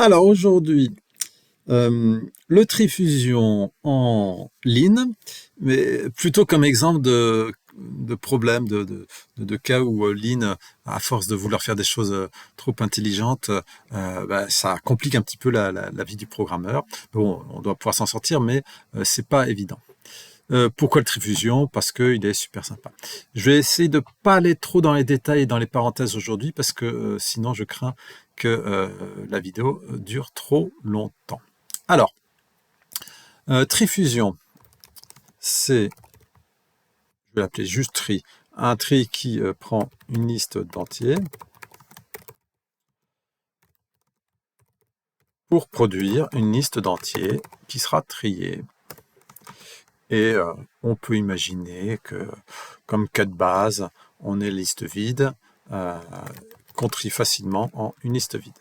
Alors aujourd'hui, le trifusion en ligne, mais plutôt comme exemple de problème, de cas où Lean, à force de vouloir faire des choses trop intelligentes, ça complique un petit peu la vie du programmeur. Bon, on doit pouvoir s'en sortir, mais c'est pas évident. Pourquoi le trifusion? Parce qu'il est super sympa. Je vais essayer de pas aller trop dans les détails et dans les parenthèses aujourd'hui, parce que sinon je crains que la vidéo dure trop longtemps. Alors, trifusion, c'est, je vais l'appeler juste tri, un tri qui prend une liste d'entiers pour produire une liste d'entiers qui sera triée. Et on peut imaginer que, comme cas de base, on ait liste vide, qu'on trie facilement en une liste vide.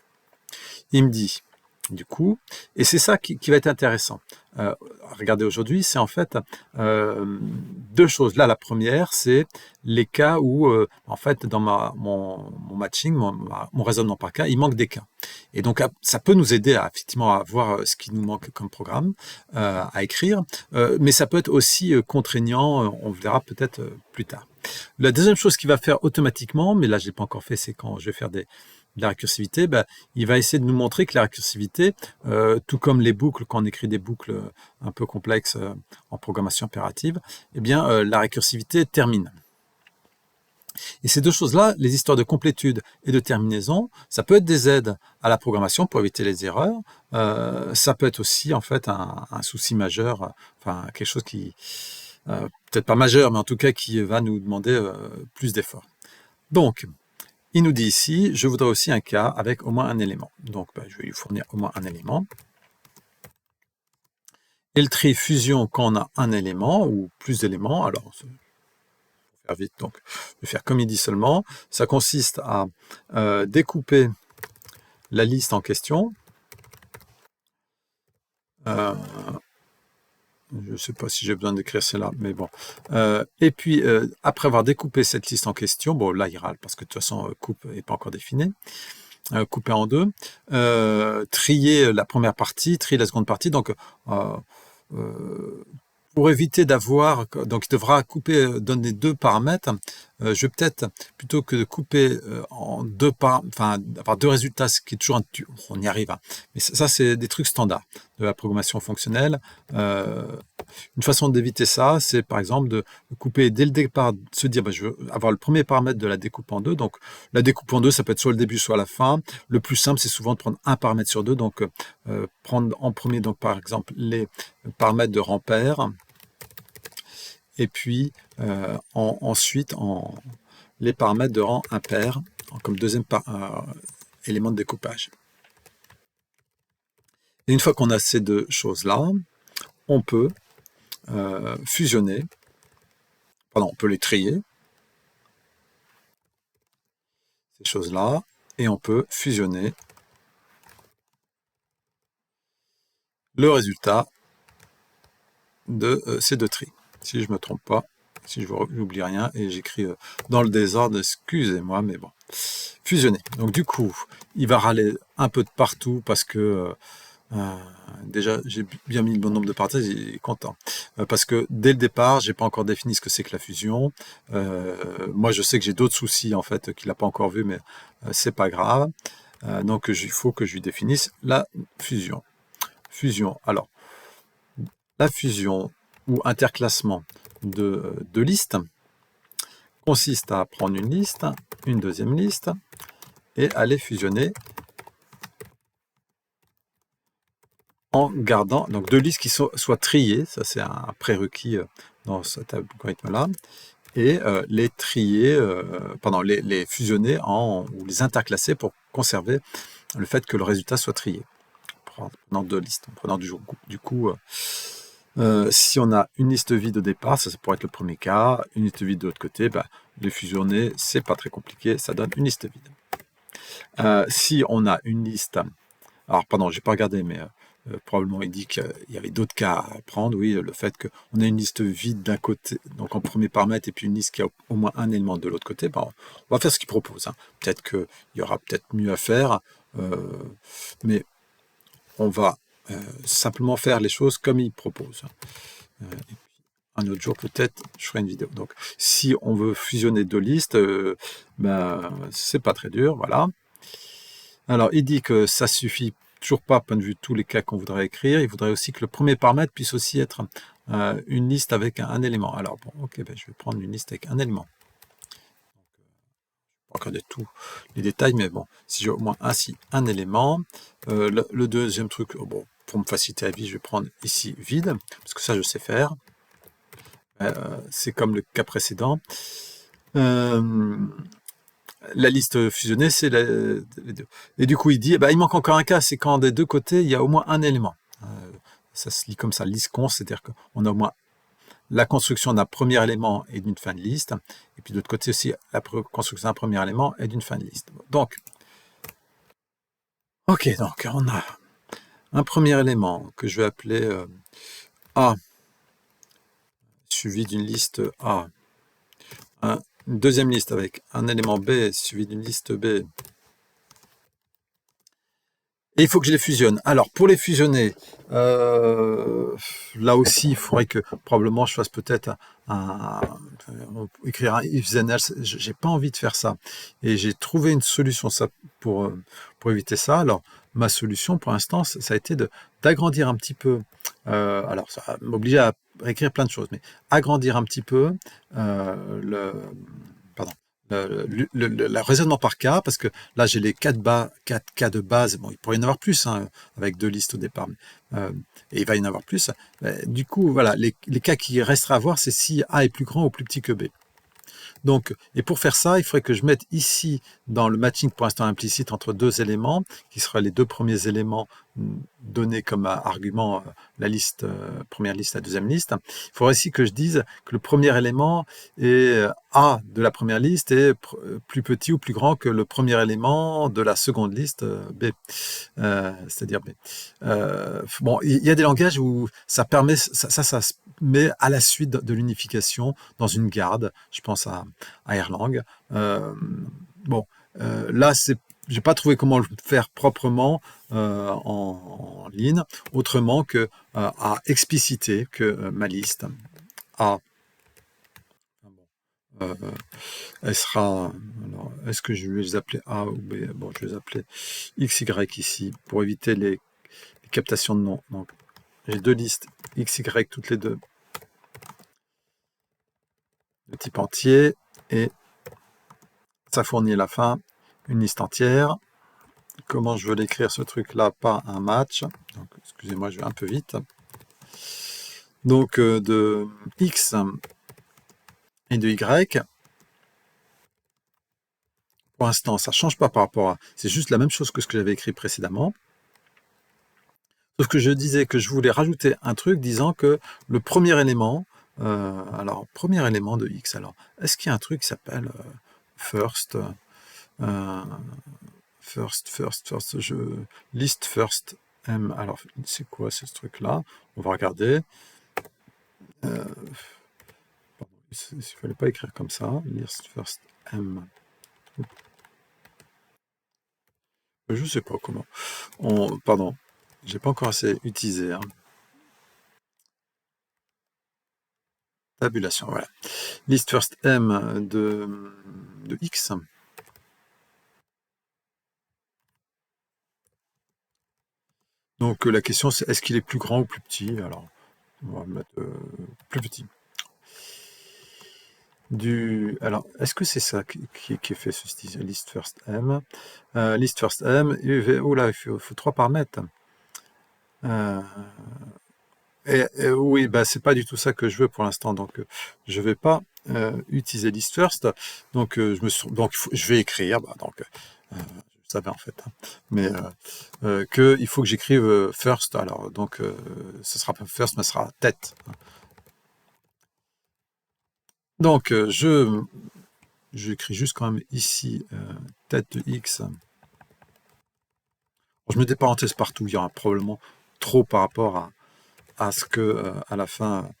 Il me dit, du coup, et c'est ça qui va être intéressant. Regardez aujourd'hui, c'est en fait deux choses. Là, la première, c'est les cas où, en fait, dans mon matching, mon raisonnement par cas, il manque des cas. Et donc, ça peut nous aider effectivement à voir ce qui nous manque comme programme à écrire, mais ça peut être aussi contraignant, on verra peut-être plus tard. La deuxième chose qu'il va faire automatiquement, mais là je ne l'ai pas encore fait, c'est quand je vais faire de la récursivité, il va essayer de nous montrer que la récursivité, tout comme les boucles, quand on écrit des boucles un peu complexes en programmation impérative, la récursivité termine. Et ces deux choses-là, les histoires de complétude et de terminaison, ça peut être des aides à la programmation pour éviter les erreurs. Ça peut être aussi en fait un souci majeur, enfin quelque chose qui, peut-être pas majeur, mais en tout cas qui va nous demander plus d'efforts. Donc, il nous dit ici, je voudrais aussi un cas avec au moins un élément. Donc, je vais lui fournir au moins un élément. Et le tri fusion, quand on a un élément ou plus d'éléments, alors, faire vite, donc, je vais faire comme il dit seulement. Ça consiste à découper la liste en question. Je ne sais pas si j'ai besoin d'écrire cela, mais bon. Et puis, après avoir découpé cette liste en question, bon, là, il râle, parce que de toute façon, coupe n'est pas encore définie, couper en deux, trier la première partie, trier la seconde partie, donc pour éviter d'avoir, donc il devra couper, donner deux paramètres. Je vais peut-être, plutôt que de couper en deux enfin, avoir deux résultats, ce qui est toujours on y arrive, hein. Mais ça c'est des trucs standards de la programmation fonctionnelle. Une façon d'éviter ça, c'est par exemple de couper dès le départ, de se dire, je veux avoir le premier paramètre de la découpe en deux. Donc la découpe en deux, ça peut être soit le début, soit la fin. Le plus simple, c'est souvent de prendre un paramètre sur deux. Donc prendre en premier, donc par exemple, les paramètres de rang pair, et puis ensuite les paramètres de rang impair comme deuxième élément de découpage. Et une fois qu'on a ces deux choses-là, on peut fusionner, on peut les trier, ces choses-là, et on peut fusionner le résultat de ces deux tris. Si je ne me trompe pas, si je n'oublie rien, et j'écris dans le désordre, excusez-moi, mais bon. Fusionner. Donc du coup, il va râler un peu de partout parce que déjà, j'ai bien mis le bon nombre de parenthèses, il est content. Parce que dès le départ, j'ai pas encore défini ce que c'est que la fusion. Moi, je sais que j'ai d'autres soucis, en fait, qu'il n'a pas encore vu, mais c'est pas grave. Donc, il faut que je lui définisse la fusion. Fusion. Alors, la fusion ou interclassement de listes consiste à prendre une liste, une deuxième liste, et à les fusionner en gardant donc deux listes qui soient triées, ça c'est un prérequis dans cet algorithme-là, et les trier, les fusionner ou les interclasser pour conserver le fait que le résultat soit trié, en prenant deux listes, en prenant du coup, si on a une liste vide au départ, ça pourrait être le premier cas, une liste vide de l'autre côté, les fusionner, c'est pas très compliqué, ça donne une liste vide. Si on a une liste, alors pardon, j'ai pas regardé, mais probablement il dit qu'il y avait d'autres cas à prendre, oui, le fait qu'on ait une liste vide d'un côté, donc en premier paramètre, et puis une liste qui a au moins un élément de l'autre côté, on va faire ce qu'il propose, hein. Peut-être qu'il y aura peut-être mieux à faire, mais on va simplement faire les choses comme il propose. Et puis, un autre jour, peut-être, je ferai une vidéo. Donc, si on veut fusionner deux listes, c'est pas très dur, voilà. Alors, il dit que ça suffit toujours pas, point de vue de tous les cas qu'on voudrait écrire. Il voudrait aussi que le premier paramètre puisse aussi être une liste avec un élément. Alors, bon, ok, je vais prendre une liste avec un élément. Pas regarder tous les détails, mais bon, si j'ai au moins ainsi un élément. Le deuxième truc, bon, pour me faciliter la vie, je vais prendre ici vide, parce que ça, je sais faire. C'est comme le cas précédent. La liste fusionnée, c'est les deux. Et du coup, il dit, il manque encore un cas, c'est quand des deux côtés, il y a au moins un élément. Ça se lit comme ça, liste const, c'est-à-dire qu'on a au moins la construction d'un premier élément et d'une fin de liste, et puis de l'autre côté aussi, la construction d'un premier élément et d'une fin de liste. Donc, ok, donc on a un premier élément que je vais appeler A, suivi d'une liste A. Une deuxième liste avec un élément B suivi d'une liste B. Et il faut que je les fusionne. Alors, pour les fusionner, là aussi, il faudrait que probablement je fasse peut-être écrire un if then else. J'ai pas envie de faire ça. Et j'ai trouvé une solution pour éviter ça. Alors, ma solution pour l'instant, ça a été d'agrandir un petit peu. Alors, ça va m'obliger à écrire plein de choses, mais agrandir un petit peu le raisonnement par cas, parce que là j'ai les 4 cas de base, bon il pourrait y en avoir plus avec deux listes au départ, et il va y en avoir plus. Du coup voilà, les cas qui restera à voir, c'est si A est plus grand ou plus petit que B. Donc, et pour faire ça, il faudrait que je mette ici dans le matching pour l'instant implicite entre deux éléments, qui seraient les deux premiers éléments donnés comme argument la liste, première liste, la deuxième liste. Il faudrait aussi que je dise que le premier élément est A de la première liste est plus petit ou plus grand que le premier élément de la seconde liste B, c'est-à-dire B. Bon, il y a des langages où ça permet, ça se met à la suite de l'unification dans une garde. Je pense à Erlang. Bon, là, j'ai pas trouvé comment le faire proprement en ligne, autrement que à expliciter que ma liste A, elle sera. Alors, est-ce que je vais les appeler A ou B? Bon, je vais les appeler X, Y ici pour éviter les captations de noms. Donc, j'ai deux listes X, Y, toutes les deux de type entier, et ça fournit à la fin une liste entière. Comment je veux l'écrire ce truc-là? Pas un match. Donc, excusez-moi, je vais un peu vite. Donc, de X et de Y. Pour l'instant, ça ne change pas par rapport à... C'est juste la même chose que ce que j'avais écrit précédemment. Sauf que je disais que je voulais rajouter un truc disant que le premier élément... alors, premier élément de X. Alors, est-ce qu'il y a un truc qui s'appelle first list first M. Alors, c'est quoi ce truc-là? On va regarder. Il ne fallait pas écrire comme ça. List first M. Je ne sais pas comment. Pardon, j'ai pas encore assez utilisé. Tabulation, voilà. List first M de X. Donc la question c'est est-ce qu'il est plus grand ou plus petit? Alors, on va mettre plus petit. Alors, est-ce que c'est ça qui est fait, ceci, list first M? List first M, là, il faut 3 paramètres. Oui, c'est pas du tout ça que je veux pour l'instant, donc je vais pas utiliser list first. Donc je vais écrire, je savais en fait, mais il faut que j'écrive first. Alors donc ce sera pas first, mais ce sera tête. Donc j'écris juste quand même ici tête de X. Je mets des parenthèses partout, il y aura probablement trop par rapport à ce que à la fin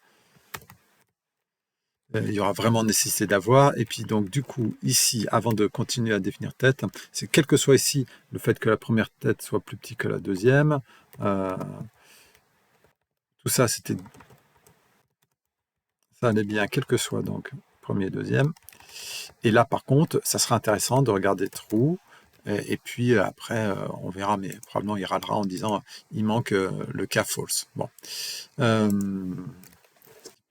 il y aura vraiment nécessité d'avoir. Et puis donc du coup, ici, avant de continuer à définir tête, c'est quel que soit ici le fait que la première tête soit plus petite que la deuxième, tout ça, ça allait bien, quel que soit donc premier et deuxième. Et là, par contre, ça sera intéressant de regarder trou. Et puis après, on verra, mais probablement il râlera en disant il manque le cas false. Bon.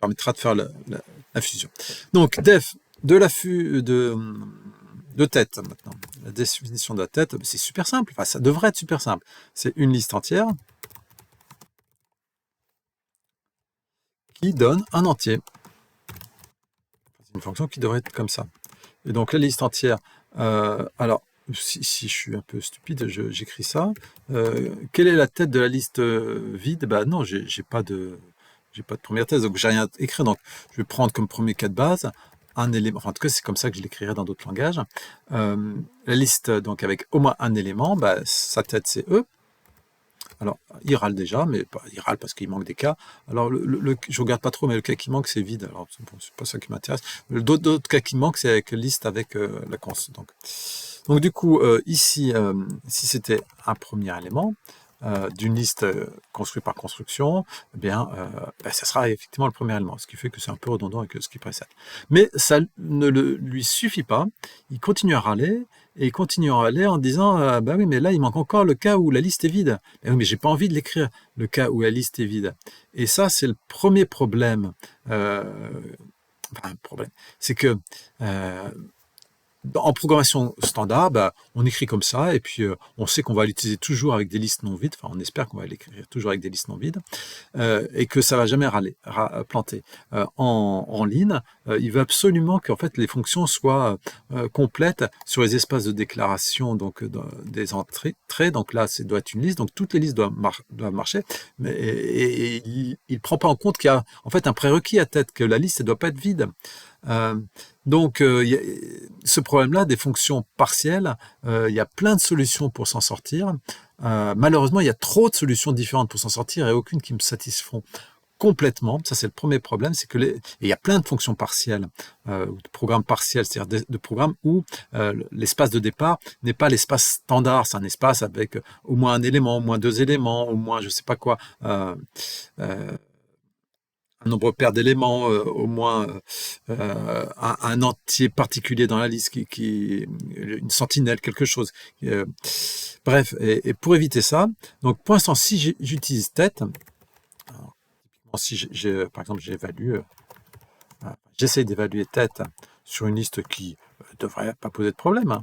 Permettra de faire la fusion. Donc, def de de tête maintenant. La définition de la tête, c'est super simple. Enfin, ça devrait être super simple. C'est une liste entière qui donne un entier. C'est une fonction qui devrait être comme ça. Et donc, la liste entière, alors, si je suis un peu stupide, j'écris ça. Quelle est la tête de la liste vide? Bah non, j'ai pas de première thèse, donc j'ai rien écrit. Donc, je vais prendre comme premier cas de base un élément. Enfin, en tout cas, c'est comme ça que je l'écrirai dans d'autres langages. La liste, donc, avec au moins un élément, bah, sa tête, c'est E. Alors, il râle déjà, mais il râle parce qu'il manque des cas. Alors, je regarde pas trop, mais le cas qui manque, c'est vide. Alors, bon, c'est pas ça qui m'intéresse. D'autres cas qui manquent, c'est avec liste avec la cons. Donc du coup, ici, si c'était un premier élément d'une liste construite par construction, eh bien, ça sera effectivement le premier élément, ce qui fait que c'est un peu redondant avec ce qui précède. Mais ça ne lui suffit pas. Il continue à râler, et il continue à râler en disant bah oui, mais là, il manque encore le cas où la liste est vide. Mais oui, mais j'ai pas envie de l'écrire, le cas où la liste est vide. Et ça, c'est le premier problème. Enfin, problème. C'est que en programmation standard, bah, on écrit comme ça, et puis on sait qu'on va l'utiliser toujours avec des listes non vides, enfin on espère qu'on va l'écrire toujours avec des listes non vides, et que ça va jamais planter. En ligne, il veut absolument qu'en fait les fonctions soient complètes sur les espaces de déclaration, donc des entrées, donc là ça doit être une liste, donc toutes les listes doivent marcher, mais il ne prend pas en compte qu'il y a en fait un prérequis à tête, que la liste ne doit pas être vide. Donc, ce problème-là des fonctions partielles, il y a plein de solutions pour s'en sortir. Malheureusement, il y a trop de solutions différentes pour s'en sortir et aucune qui me satisfont complètement. Ça, c'est le premier problème, c'est que il y a plein de fonctions partielles, ou de programmes partiels, c'est-à-dire de programmes où l'espace de départ n'est pas l'espace standard, c'est un espace avec au moins un élément, au moins deux éléments, au moins je sais pas quoi. Un nombre pair d'éléments, au moins un entier particulier dans la liste, une sentinelle, quelque chose. Bref, et pour éviter ça, donc pour l'instant, si j'utilise tête, alors, si par exemple j'essaie d'évaluer tête sur une liste qui ne devrait pas poser de problème,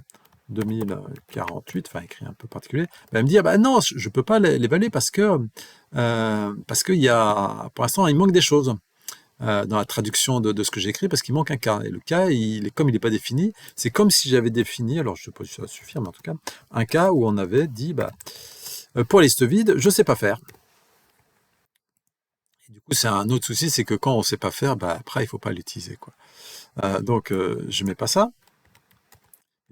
2048, enfin écrit un peu particulier, elle me dit bah non, je ne peux pas l'évaluer parce que il y a, pour l'instant, il manque des choses dans la traduction de ce que j'écris, parce qu'il manque un cas. Et le cas, comme il n'est pas défini, c'est comme si j'avais défini, alors je ne sais pas si ça va suffire, mais en tout cas, un cas où on avait dit bah, pour la liste vide, je ne sais pas faire. Et du coup, c'est un autre souci, c'est que quand on ne sait pas faire, bah, après, il ne faut pas l'utiliser, quoi. Donc, je ne mets pas ça.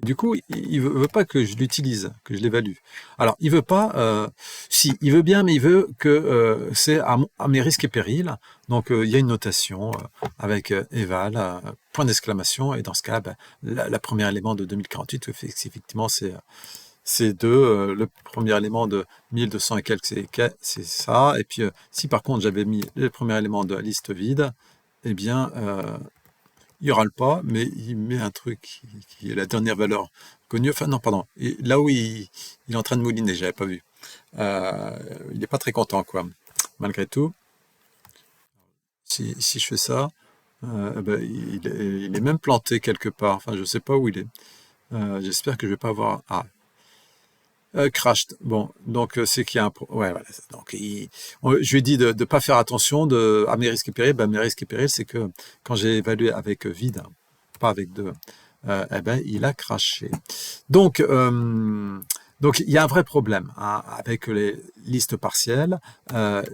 Du coup, il veut pas que je l'utilise, que je l'évalue. Alors, il veut pas, si, il veut bien, mais il veut que c'est à mes risques et périls. Donc, il y a une notation avec eval, point d'exclamation, et dans ce cas, ben, la premier élément de 2048, effectivement, c'est le premier élément de 1200 et quelques, c'est ça. Et puis, si par contre, j'avais mis le premier élément de la liste vide, eh bien, il râle pas, mais il met un truc qui est la dernière valeur connue. Enfin, non, pardon. Et là où il est en train de mouliner, j'avais pas vu. Il n'est pas très content, quoi. Malgré tout, si je fais ça, ben, il est même planté quelque part. Enfin, je sais pas où il est. J'espère que je vais pas avoir. Ah, crashed. Bon, donc c'est qu'il y a un. Ouais, voilà. Donc, je lui ai dit de ne pas faire attention à mes risques et périls. Ben, mes risques et périls, c'est que quand j'ai évalué avec vide, pas avec deux, eh ben, il a craché. Donc, il y a un vrai problème hein, avec les listes partielles.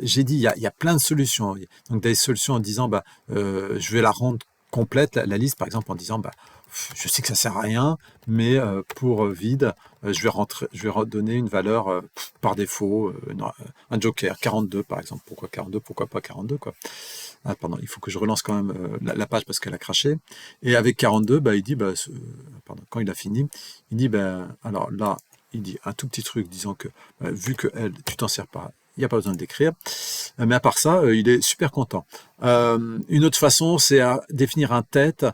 J'ai dit, il y a plein de solutions. Donc, des solutions en disant, bah, je vais la rendre complète, la liste, par exemple, en disant, bah, je sais que ça sert à rien, mais pour vide, je vais redonner une valeur par défaut, un joker, 42 par exemple. Pourquoi 42? Pourquoi pas 42 quoi? Ah, pardon, il faut que je relance quand même la page parce qu'elle a craché. Et avec 42, bah, il dit, pardon, quand il a fini, il dit, alors là, il dit un tout petit truc disant que vu que tu t'en sers pas, il n'y a pas besoin de l'écrire. Mais à part ça, il est super content. Une autre façon, c'est à définir un tête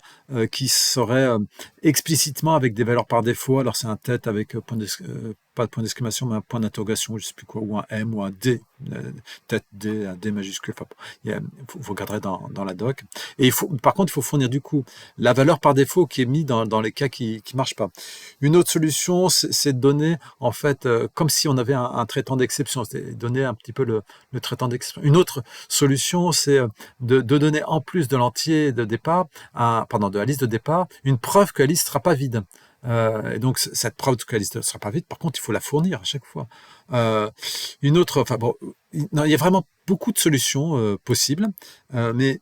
qui serait explicitement avec des valeurs par défaut. Alors c'est un tête avec pas de point d'exclamation, mais un point d'interrogation, je ne sais plus quoi, ou un M ou un D, tête D, un D majuscule. Enfin, vous regarderez dans la doc. Et par contre, il faut fournir du coup la valeur par défaut qui est mise dans les cas qui ne marchent pas. Une autre solution, c'est de donner, en fait, comme si on avait un traitant d'exception, c'est donner un petit peu le traitant d'exception. Une autre solution, c'est de donner en plus de l'entier de départ, de la liste de départ, une preuve que la liste ne sera pas vide. Et donc cette preuve que la liste ne sera pas vide, par contre, il faut la fournir à chaque fois. Une autre, enfin bon, il y a vraiment beaucoup de solutions possibles, mais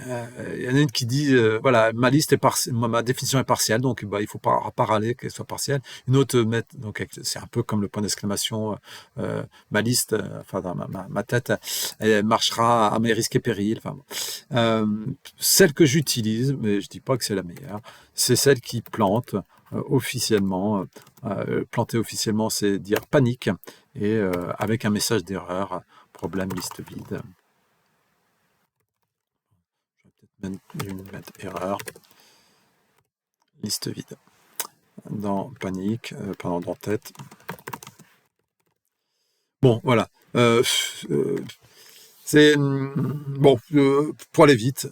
il y en a une qui dit, voilà, ma liste est ma définition est partielle, donc il faut pas râler qu'elle soit partielle. Une autre, donc c'est un peu comme le point d'exclamation, ma liste, enfin dans ma tête, elle marchera à mes risques et périls. Enfin, celle que j'utilise, mais je dis pas que c'est la meilleure, c'est celle qui plante officiellement. Planter officiellement, c'est dire panique et avec un message d'erreur, problème liste vide. Je vais mettre erreur, liste vide. Dans panique, dans tête. Bon, voilà. C'est bon, pour aller vite,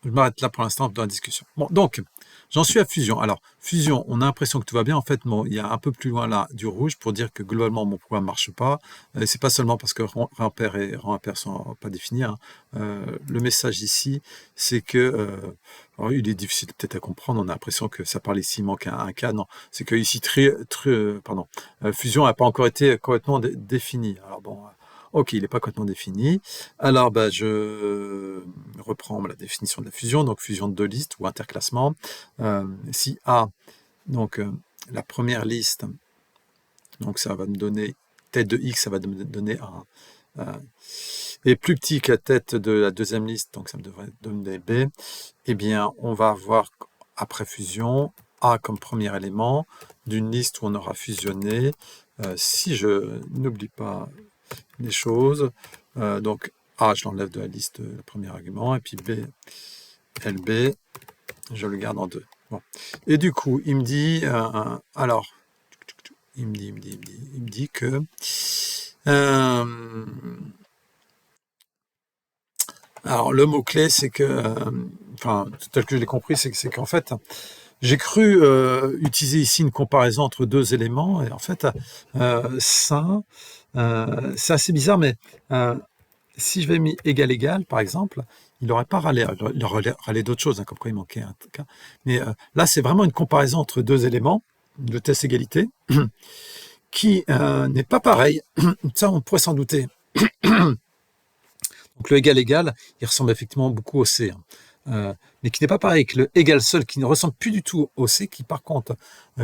je m'arrête là pour l'instant dans la discussion. Bon, donc, j'en suis à fusion. Alors, fusion, on a l'impression que tout va bien. En fait, bon, il y a un peu plus loin là du rouge pour dire que globalement mon programme ne marche pas. C'est pas seulement parce que rang impair et rang impair sont pas définis. Hein. Le message ici, c'est que alors, il est difficile peut-être à comprendre. On a l'impression que ça parle ici, il manque un cas. Non, c'est que ici, fusion n'a pas encore été complètement définie. Alors bon. Ok, il n'est pas complètement défini. Alors, je reprends la définition de la fusion, donc fusion de deux listes ou interclassement. Si A, donc la première liste, donc ça va me donner tête de X, ça va me donner est plus petit que la tête de la deuxième liste, donc ça me devrait donner B. Eh bien, on va avoir après fusion A comme premier élément d'une liste où on aura fusionné. Si je n'oublie pas les choses. Donc A, je l'enlève de la liste, le premier argument, et puis B, LB, je le garde en 2. Bon. Et du coup, il me dit, alors, il me dit que, alors le mot-clé, c'est que, tel que je l'ai compris, c'est qu'en fait, j'ai cru utiliser ici une comparaison entre deux éléments, et en fait, ça, c'est assez bizarre, mais si je vais mis égal, par exemple, il n'aurait pas râlé. Il aurait râlé d'autres choses, hein, comme quoi il manquait un cas. Mais là, c'est vraiment une comparaison entre deux éléments, le test égalité, qui n'est pas pareil. Ça, on pourrait s'en douter. Donc le égal, il ressemble effectivement beaucoup au C. Mais qui n'est pas pareil que le égal seul, qui ne ressemble plus du tout au C, qui par contre,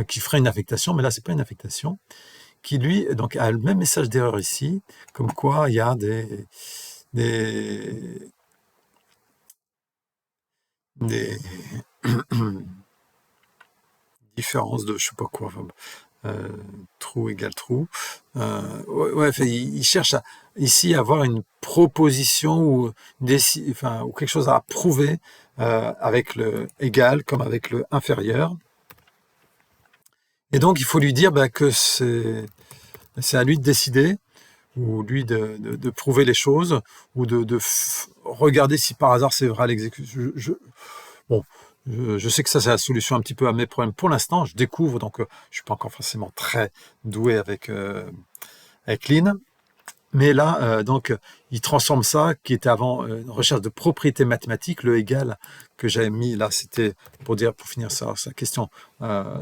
qui ferait une affectation, mais là, c'est pas une affectation, qui lui donc a le même message d'erreur ici, comme quoi il y a des différences de je sais pas quoi, trou égale trou. Il cherche ici à avoir une proposition ou quelque chose à prouver avec le égal comme avec le inférieur. Et donc il faut lui dire que c'est à lui de décider, ou lui de prouver les choses, ou de regarder si par hasard c'est vrai à l'exécution. Je sais que ça c'est la solution un petit peu à mes problèmes pour l'instant, je découvre, donc je suis pas encore forcément très doué avec Lean. Mais là, donc, il transforme ça, qui était avant une recherche de propriété mathématique, le égal que j'avais mis là, c'était pour finir sa question,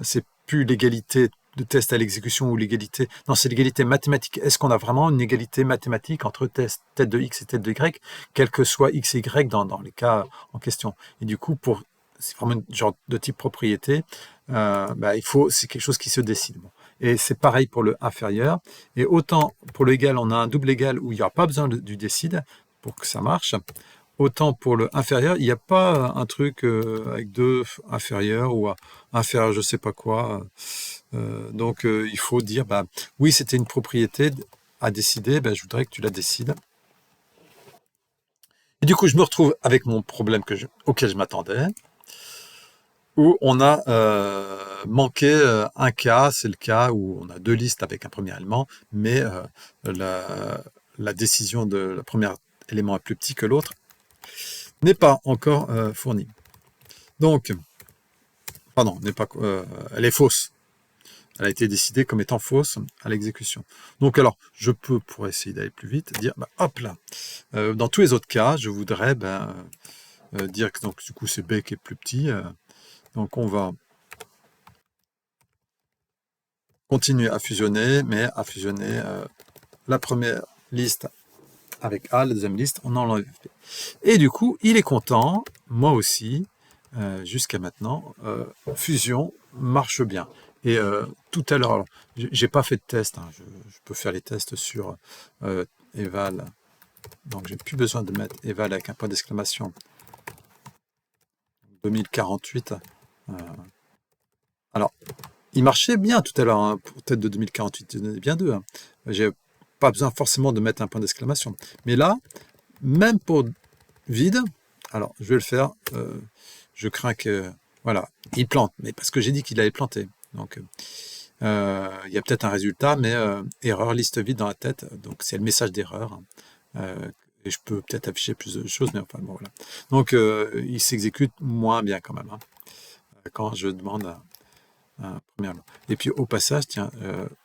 c'est plus l'égalité de test à l'exécution ou l'égalité. Non, c'est l'égalité mathématique. Est-ce qu'on a vraiment une égalité mathématique entre tête de X et tête de Y, quel que soit X et Y dans les cas en question? Et du coup, pour c'est vraiment un genre de type propriété, c'est quelque chose qui se décide. Bon. Et c'est pareil pour le inférieur. Et autant pour l'égal, on a un double égal où il n'y aura pas besoin du décide pour que ça marche. Autant pour le inférieur, il n'y a pas un truc avec deux inférieurs ou inférieur je sais pas quoi. Donc il faut dire, oui, c'était une propriété à décider, je voudrais que tu la décides. Et du coup, je me retrouve avec mon problème auquel je m'attendais, où on a manqué un cas, c'est le cas où on a deux listes avec un premier élément, mais la décision de le premier élément est plus petit que l'autre, n'est pas encore fournie. Donc, pardon, elle est fausse. Elle a été décidée comme étant fausse à l'exécution. Donc alors, je peux, pour essayer d'aller plus vite, dire, hop là, dans tous les autres cas, je voudrais dire que donc, du coup c'est B qui est plus petit. Donc on va continuer à fusionner, mais à fusionner la première liste avec A, la deuxième liste, on enlève B. Et du coup, il est content, moi aussi, jusqu'à maintenant, fusion marche bien. Et tout à l'heure, j'ai pas fait de test, hein, je peux faire les tests sur eval, donc j'ai plus besoin de mettre eval avec un point d'exclamation. 2048. Alors, il marchait bien tout à l'heure, hein, pour tête de 2048, il y en avait bien deux. Hein. J'ai pas besoin forcément de mettre un point d'exclamation. Mais là, même pour vide, alors je vais le faire, je crains que, voilà, il plante, mais parce que j'ai dit qu'il allait planter. Donc, il y a peut-être un résultat, mais erreur, liste vide dans la tête, donc c'est le message d'erreur. Et je peux peut-être afficher plus de choses, mais enfin bon, voilà. Donc, il s'exécute moins bien quand même, hein, quand je demande un premier lot. Et puis au passage, tiens,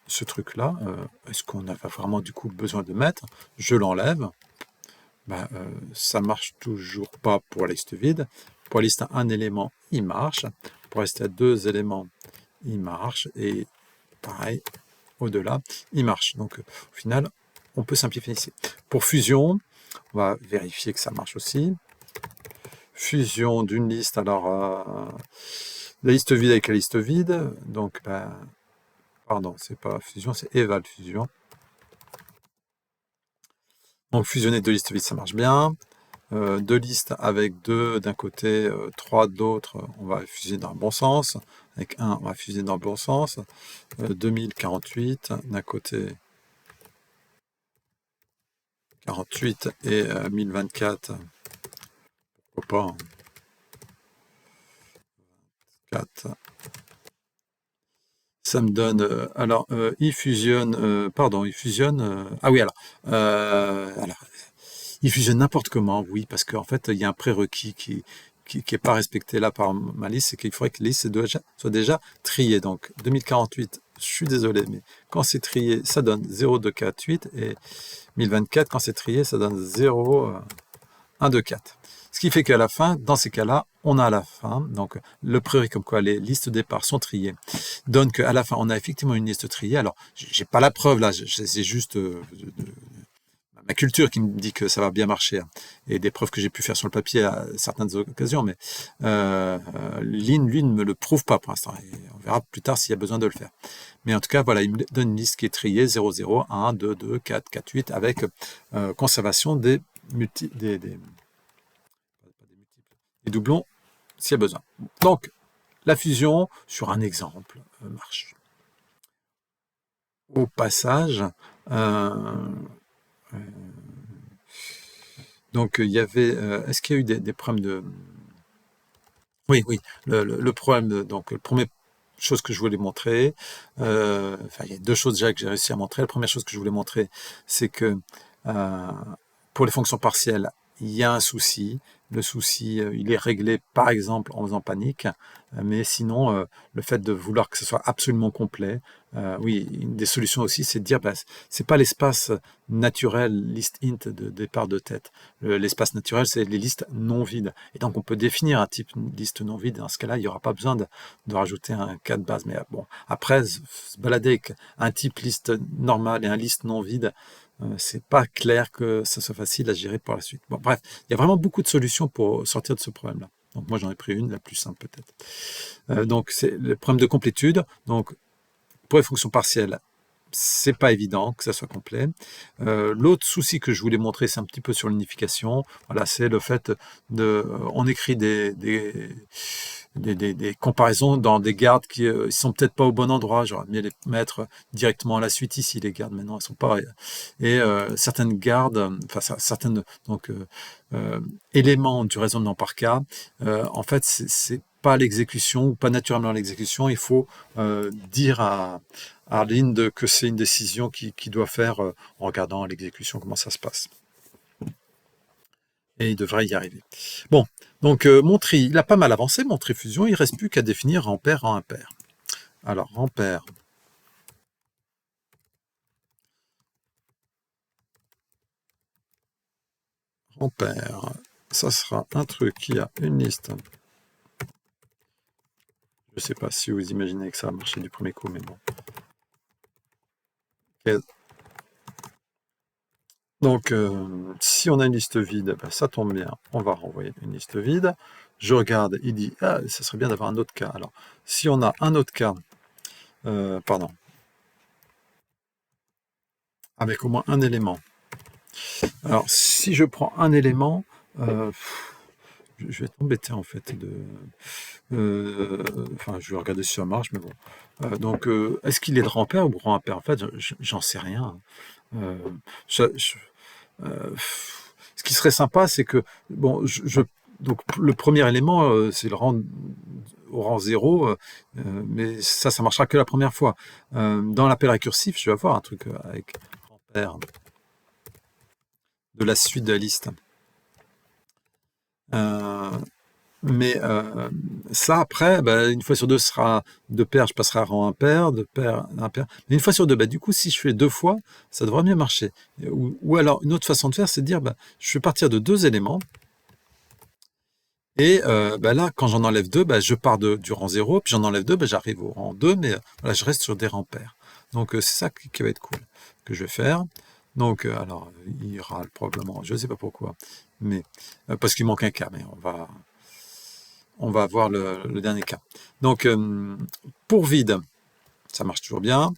ce truc-là, est-ce qu'on a vraiment du coup besoin de mettre? Je l'enlève. Ça marche toujours pas pour la liste vide. Pour la liste à un élément, il marche. Pour rester à deux éléments, il marche. Et pareil, au-delà, il marche. Donc au final, on peut simplifier ici. Pour fusion, on va vérifier que ça marche aussi. Fusion d'une liste, alors la liste vide avec la liste vide. Donc, pardon, c'est pas fusion, c'est eval fusion. Donc fusionner deux listes vides, ça marche bien. Deux listes avec deux d'un côté, trois de l'autre, on va fusionner dans le bon sens. Avec un, on va fusionner dans le bon sens. 2048 d'un côté, 48 et 1024, pourquoi pas, 4. Ça me donne, il fusionne, ah oui, alors, il fusionne n'importe comment, oui, parce qu'en fait, il y a un prérequis qui est pas respecté là par ma liste, c'est qu'il faudrait que la liste soit déjà triée. Donc, 2048, je suis désolé, mais quand c'est trié, ça donne 0, 2, 4, 8, et 1024, quand c'est trié, ça donne 0, 1, 2, 4. Ce qui fait qu'à la fin, dans ces cas-là, on a à la fin, donc le prérequis comme quoi les listes de départ sont triées, donne qu'à la fin, on a effectivement une liste triée. Alors, j'ai pas la preuve là, c'est juste ma culture qui me dit que ça va bien marcher, hein, et des preuves que j'ai pu faire sur le papier à certaines occasions, mais Lean, lui, ne me le prouve pas pour l'instant. On verra plus tard s'il y a besoin de le faire. Mais en tout cas, voilà, il me donne une liste qui est triée 0, 0, 1, 2, 2, 4, 4, 8, avec conservation des doublons s'il y a besoin. Donc, la fusion, sur un exemple, marche. Au passage, donc il y avait, est-ce qu'il y a eu des problèmes de... Oui, le problème, donc la première chose que je voulais montrer, il y a deux choses déjà que j'ai réussi à montrer. La première chose que je voulais montrer, c'est que pour les fonctions partielles, il y a un souci. Le souci, il est réglé par exemple en faisant panique, mais sinon, le fait de vouloir que ce soit absolument complet, oui, une des solutions aussi, c'est de dire, c'est pas l'espace naturel list int de départ de tête. L'espace naturel, c'est les listes non vides. Et donc, on peut définir un type de liste non vide. Dans ce cas-là, il n'y aura pas besoin de rajouter un cas de base. Mais bon, après, se balader avec un type liste normale et un liste non vide, c'est pas clair que ça soit facile à gérer pour la suite. Bon, bref, il y a vraiment beaucoup de solutions pour sortir de ce problème-là. Donc moi j'en ai pris une, la plus simple peut-être. Donc c'est le problème de complétude. Donc pour les fonctions partielles, c'est pas évident que ça soit complet. L'autre souci que je voulais montrer, c'est un petit peu sur l'unification. Voilà, c'est le fait on écrit des comparaisons dans des gardes qui sont peut-être pas au bon endroit. J'aurais mieux les mettre directement à la suite ici. Les gardes maintenant, elles sont pas. Et certaines gardes, enfin certaines éléments du raisonnement par cas, en fait, c'est pas l'exécution ou pas naturellement l'exécution. Il faut dire à Arlene que c'est une décision qu'il doit faire en regardant l'exécution, comment ça se passe. Et il devrait y arriver. Bon, donc mon tri, il a pas mal avancé, mon tri fusion, il ne reste plus qu'à définir ampère en impair. Alors, ampère. Ampère, ça sera un truc qui a une liste. Je ne sais pas si vous imaginez que ça a marché du premier coup, mais bon. Donc, si on a une liste vide, ben, ça tombe bien, on va renvoyer une liste vide. Je regarde, il dit, ah, ça serait bien d'avoir un autre cas. Alors, si on a un autre cas, pardon, avec au moins un élément. Alors, si je prends un élément, je vais être embêté en fait enfin, je vais regarder si ça marche, mais bon. Donc, est-ce qu'il est de grand pair ou grand impair? En fait, j'en sais rien. Ce qui serait sympa, c'est que, bon, donc le premier élément, c'est le rang au rang 0, mais ça marchera que la première fois. Dans l'appel récursif, je vais avoir un truc avec ampère de la suite de la liste. Mais ça, après, bah, une fois sur deux, sera de pair, je passerai à rang impair, de pair, impair. Mais une fois sur deux, bah, du coup, si je fais deux fois, ça devrait mieux marcher. Ou alors, une autre façon de faire, c'est de dire, bah, je vais partir de deux éléments. Et bah, là, quand j'en enlève deux, bah, je pars du rang 0, puis j'en enlève deux, bah, j'arrive au rang 2, mais voilà, je reste sur des rangs pairs. Donc, c'est ça qui va être cool, que je vais faire. Donc, alors, il râle probablement, je ne sais pas pourquoi, mais parce qu'il manque un cas, mais on va voir le dernier cas. Donc, pour vide, ça marche toujours bien.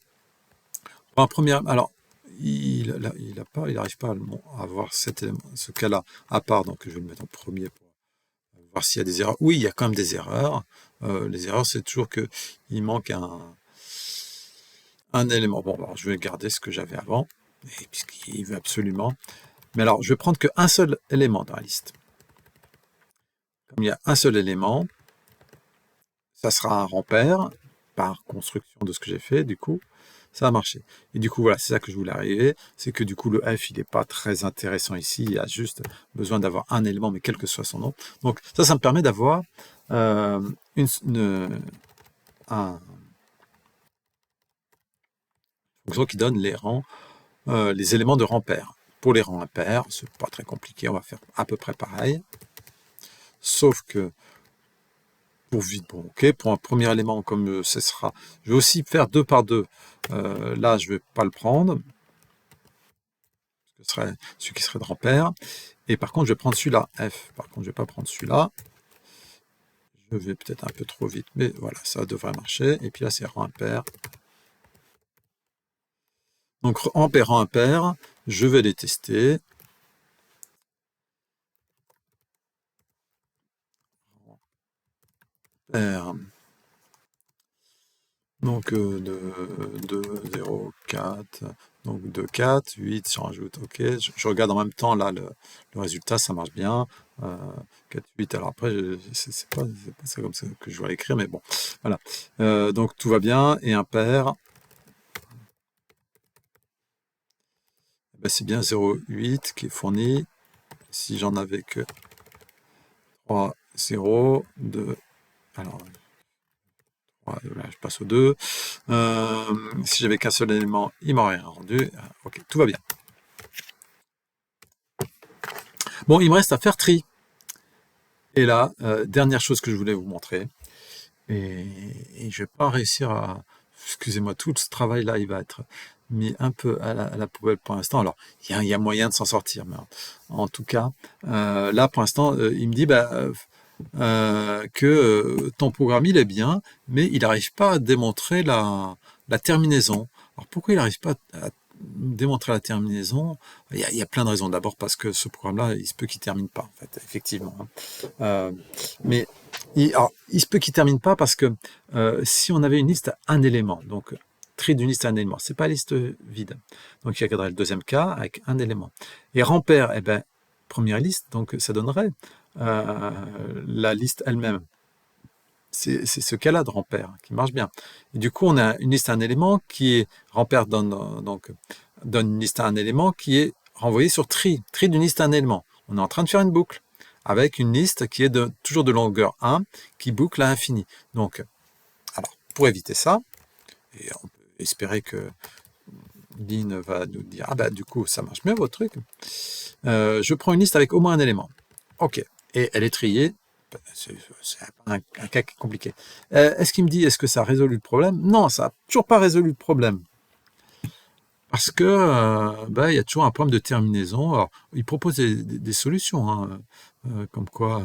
Pour un premier, alors, il n'arrive pas à avoir ce cas-là à part, donc je vais le mettre en premier pour voir s'il y a des erreurs. Oui, il y a quand même des erreurs. Les erreurs, c'est toujours qu'il manque un élément. Bon, alors, je vais garder ce que j'avais avant, puisqu'il veut absolument. Mais alors, je vais prendre qu'un seul élément dans la liste. Comme il y a un seul élément, ça sera un rang pair, par construction de ce que j'ai fait, du coup, ça a marché. Et du coup, voilà, c'est ça que je voulais arriver, c'est que du coup, le F, il n'est pas très intéressant ici, il a juste besoin d'avoir un élément, mais quel que soit son nom. Donc ça me permet d'avoir une fonction qui donne les éléments de rang pair. Pour les rangs impairs, c'est pas très compliqué, on va faire à peu près pareil. Sauf que pour vide, bon, ok, pour un premier élément, comme ce sera, je vais aussi faire 2 par 2. Là, je ne vais pas le prendre. Ce serait celui qui serait de rang pair. Et par contre, je vais prendre celui-là, F. Par contre, je ne vais pas prendre celui-là. Je vais peut-être un peu trop vite, mais voilà, ça devrait marcher. Et puis là, c'est rang impair. Donc, ampère, rang impair, je vais les tester. Ampère. Donc, de 0, 4, donc 2, 4, 8, si on rajoute, ok. Je regarde en même temps, là, le résultat, ça marche bien. 4, 8, alors après, c'est pas ça comme ça que je vais l'écrire, mais bon, voilà. Donc, tout va bien, et impair, ben, c'est bien 0,8 qui est fourni. Si j'en avais que 3, 0, 2, alors, là, je passe au 2. Si j'avais qu'un seul élément, il m'aurait rien rendu. Ok, tout va bien. Bon, il me reste à faire tri. Et là, dernière chose que je voulais vous montrer. Et je vais pas réussir à... Excusez-moi, tout ce travail-là, il va être mis un peu à la poubelle pour l'instant. Alors, il y a moyen de s'en sortir. Mais en tout cas, là, pour l'instant, il me dit, bah, que ton programme il est bien, mais il n'arrive pas à démontrer la terminaison. Alors pourquoi il n'arrive pas à démontrer la terminaison? Il y a plein de raisons. D'abord parce que ce programme-là, il se peut qu'il ne termine pas, en fait, effectivement. Mais il se peut qu'il ne termine pas parce que si on avait une liste à un élément, donc tri d'une liste à un élément, c'est pas liste vide. Donc il y a le deuxième cas avec un élément. Et Rampère, eh ben, première liste, donc ça donnerait la liste elle-même. C'est ce cas-là de Rampère qui marche bien. Et du coup, on a une liste à un élément qui est Rampère donne une liste à un élément qui est renvoyée sur tri d'une liste à un élément. On est en train de faire une boucle avec une liste qui est toujours de longueur 1 qui boucle à l'infini. Donc, alors, pour éviter ça, et on peut espérer que Lynn va nous dire ah bah du coup ça marche mieux votre truc. Je prends une liste avec au moins un élément. Ok, et elle est triée. C'est un cas compliqué. Est-ce qu'il me dit est-ce que ça a résolu le problème? Non, ça n'a toujours pas résolu le problème. Parce que il y a toujours un problème de terminaison. Alors, il propose des solutions, hein, comme quoi,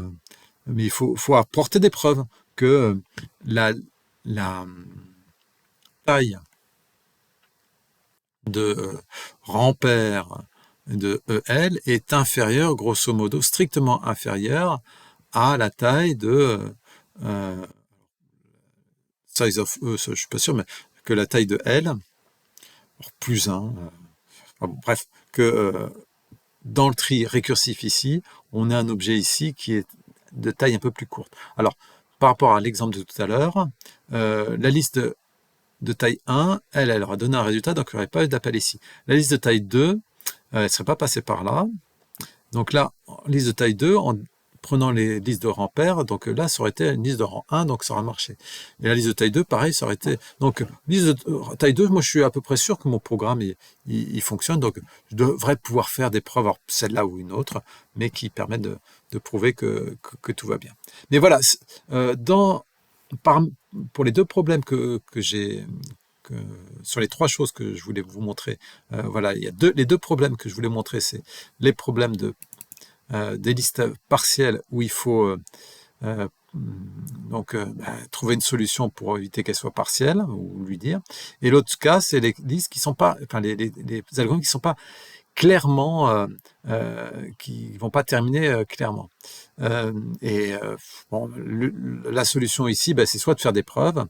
mais il faut apporter des preuves que la taille de Rampère de EL est inférieure, grosso modo, strictement inférieure à la taille de size of E, je suis pas sûr, mais que la taille de L, plus 1, bref, que dans le tri récursif ici, on a un objet ici qui est de taille un peu plus courte. Alors, par rapport à l'exemple de tout à l'heure, la liste de taille 1, elle aura donné un résultat, donc il n'y aurait pas eu d'appel ici. La liste de taille 2, elle ne serait pas passée par là. Donc là, liste de taille 2, en prenant les listes de rang pair, donc là, ça aurait été une liste de rang 1, donc ça aurait marché. Et la liste de taille 2, pareil, ça aurait été... Donc, liste de taille 2, moi, je suis à peu près sûr que mon programme, il fonctionne, donc je devrais pouvoir faire des preuves, celle-là ou une autre, mais qui permettent de prouver que tout va bien. Mais voilà, pour les deux problèmes que j'ai... sur les trois choses que je voulais vous montrer, voilà, il y a les deux problèmes que je voulais montrer, c'est les problèmes des listes partielles où il faut trouver une solution pour éviter qu'elles soient partielles ou lui dire. Et l'autre cas, c'est les listes qui sont pas, enfin les algorithmes qui sont pas clairement, qui vont pas terminer clairement. La solution ici, c'est soit de faire des preuves,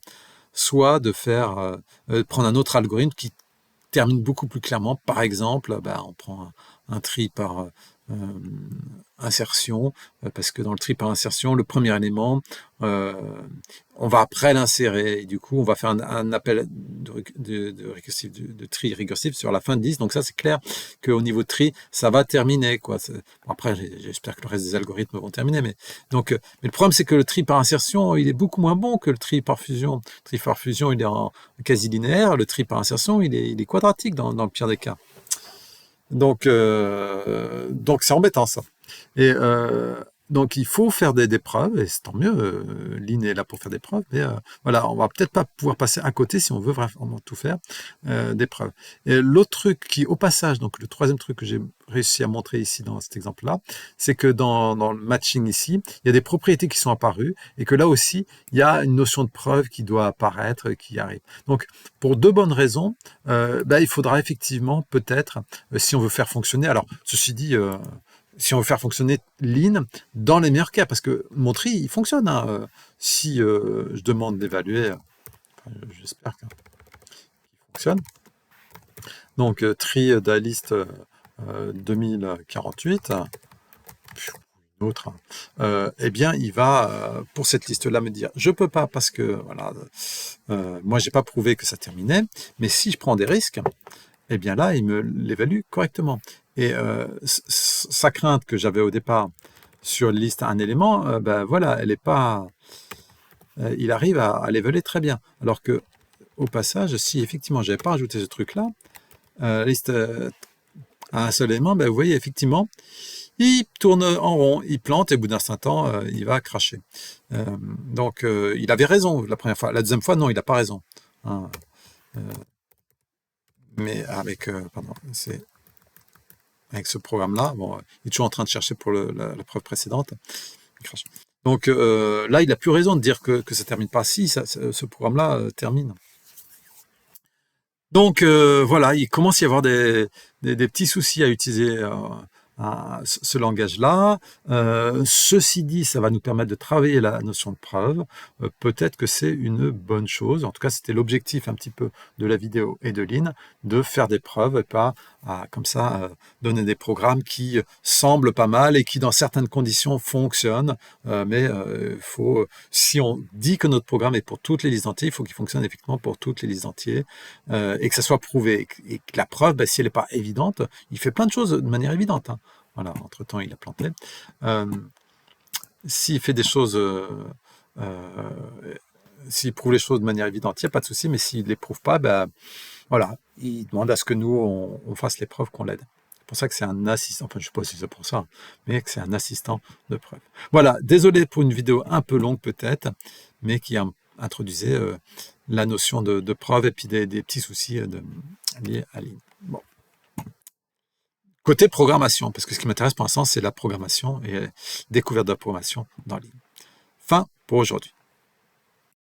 soit de faire prendre un autre algorithme qui termine beaucoup plus clairement. Par exemple, on prend un tri par insertion, parce que dans le tri par insertion, le premier élément, on va après l'insérer, et du coup, on va faire un appel de tri récursif sur la fin de liste. Donc ça, c'est clair qu'au niveau de tri, ça va terminer, quoi. Après, j'espère que le reste des algorithmes vont terminer, mais le problème, c'est que le tri par insertion, il est beaucoup moins bon que le tri par fusion. Le tri par fusion, il est en quasi linéaire. Le tri par insertion, il est quadratique dans le pire des cas. Donc c'est embêtant ça. Et donc il faut faire des preuves, et c'est tant mieux, Lynn est là pour faire des preuves, mais voilà, on va peut-être pas pouvoir passer à côté si on veut vraiment tout faire, des preuves. Et l'autre truc qui, au passage, donc le troisième truc que j'ai réussi à montrer ici dans cet exemple-là, c'est que dans le matching ici, il y a des propriétés qui sont apparues, et que là aussi, il y a une notion de preuve qui doit apparaître, qui arrive. Donc, pour deux bonnes raisons, il faudra effectivement peut-être, si on veut faire fonctionner, alors ceci dit, si on veut faire fonctionner Lean dans les meilleurs cas, parce que mon tri, il fonctionne. Hein. Si je demande d'évaluer, j'espère qu'il fonctionne. Donc, tri de la liste 2048, une autre, eh bien, il va, pour cette liste-là, me dire, je peux pas parce que, voilà, moi, j'ai pas prouvé que ça terminait, mais si je prends des risques, eh bien là, il me l'évalue correctement. Et sa crainte que j'avais au départ sur une liste à un élément, voilà, elle est pas. Il arrive à l'évaluer très bien. Alors que, au passage, si effectivement j'avais pas rajouté ce truc-là, liste à un seul élément, vous voyez effectivement, il tourne en rond, il plante et au bout d'un certain temps, il va cracher. Donc, il avait raison la première fois. La deuxième fois, non, il n'a pas raison. Hein. Mais avec, avec ce programme-là, bon, il est toujours en train de chercher pour la preuve précédente. Il crache. Donc là, il n'a plus raison de dire que ça termine pas. Si, ce programme-là termine. Donc voilà, il commence à y avoir des petits soucis à utiliser ce langage-là. Ceci dit, ça va nous permettre de travailler la notion de preuve. Peut-être que c'est une bonne chose. En tout cas, c'était l'objectif un petit peu de la vidéo et de Lynn, de faire des preuves et pas comme ça donner des programmes qui semblent pas mal et qui dans certaines conditions fonctionnent. Mais si on dit que notre programme est pour toutes les listes entières, il faut qu'il fonctionne effectivement pour toutes les listes entières et que ça soit prouvé. Et que la preuve, si elle n'est pas évidente, il fait plein de choses de manière évidente. Hein. Voilà, entre-temps, il a planté. S'il fait des choses, s'il prouve les choses de manière évidente, il n'y a pas de souci, mais s'il ne les prouve pas, voilà, il demande à ce que nous, on fasse les preuves qu'on l'aide. C'est pour ça que c'est un assistant, enfin je ne sais pas si c'est pour ça, mais que c'est un assistant de preuve. Voilà, désolé pour une vidéo un peu longue peut-être, mais qui introduisait la notion de preuve et puis des petits soucis liés à Lean. Bon. Côté programmation, parce que ce qui m'intéresse pour l'instant, c'est la programmation et découverte de la programmation dans Lean. Fin pour aujourd'hui.